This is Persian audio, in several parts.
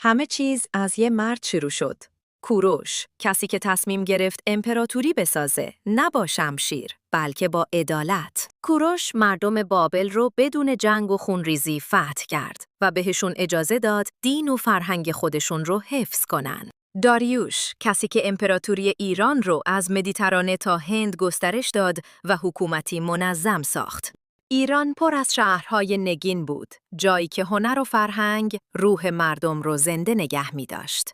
همه چیز از یه مرد شروع شد. کوروش، کسی که تصمیم گرفت امپراتوری بسازه، نه با شمشیر، بلکه با عدالت. کوروش مردم بابل رو بدون جنگ و خونریزی فتح کرد و بهشون اجازه داد دین و فرهنگ خودشون رو حفظ کنن. داریوش، کسی که امپراتوری ایران رو از مدیترانه تا هند گسترش داد و حکومتی منظم ساخت. ایران پر از شهرهای نگین بود، جایی که هنر و فرهنگ روح مردم رو زنده نگه می داشت.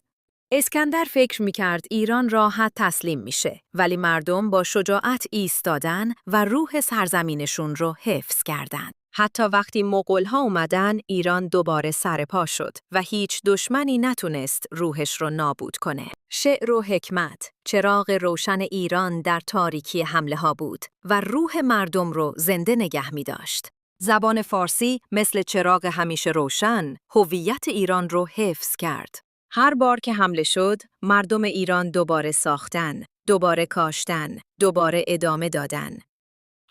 اسکندر فکر می کرد ایران راحت تسلیم میشه، ولی مردم با شجاعت ایستادن و روح سرزمینشون رو حفظ کردن. حتی وقتی مغول‌ها اومدن، ایران دوباره سرپا شد و هیچ دشمنی نتونست روحش رو نابود کنه. شعر و حکمت، چراغ روشن ایران در تاریکی حمله ها بود و روح مردم رو زنده نگه می داشت. زبان فارسی مثل چراغ همیشه روشن، هویت ایران رو حفظ کرد. هر بار که حمله شد، مردم ایران دوباره ساختن، دوباره کاشتن، دوباره ادامه دادن.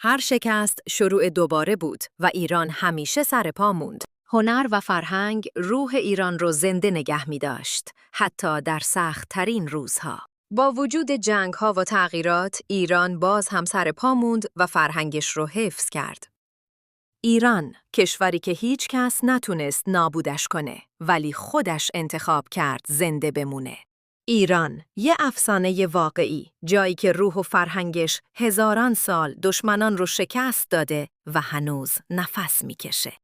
هر شکست شروع دوباره بود و ایران همیشه سر پا موند. هنر و فرهنگ روح ایران رو زنده نگه می داشت، حتی در سخت ترین روزها. با وجود جنگ ها و تغییرات، ایران باز هم سر پا موند و فرهنگش رو حفظ کرد. ایران، کشوری که هیچ کس نتونست نابودش کنه، ولی خودش انتخاب کرد زنده بمونه. ایران، یه افسانه واقعی، جایی که روح و فرهنگش هزاران سال دشمنان رو شکست داده و هنوز نفس میکشه.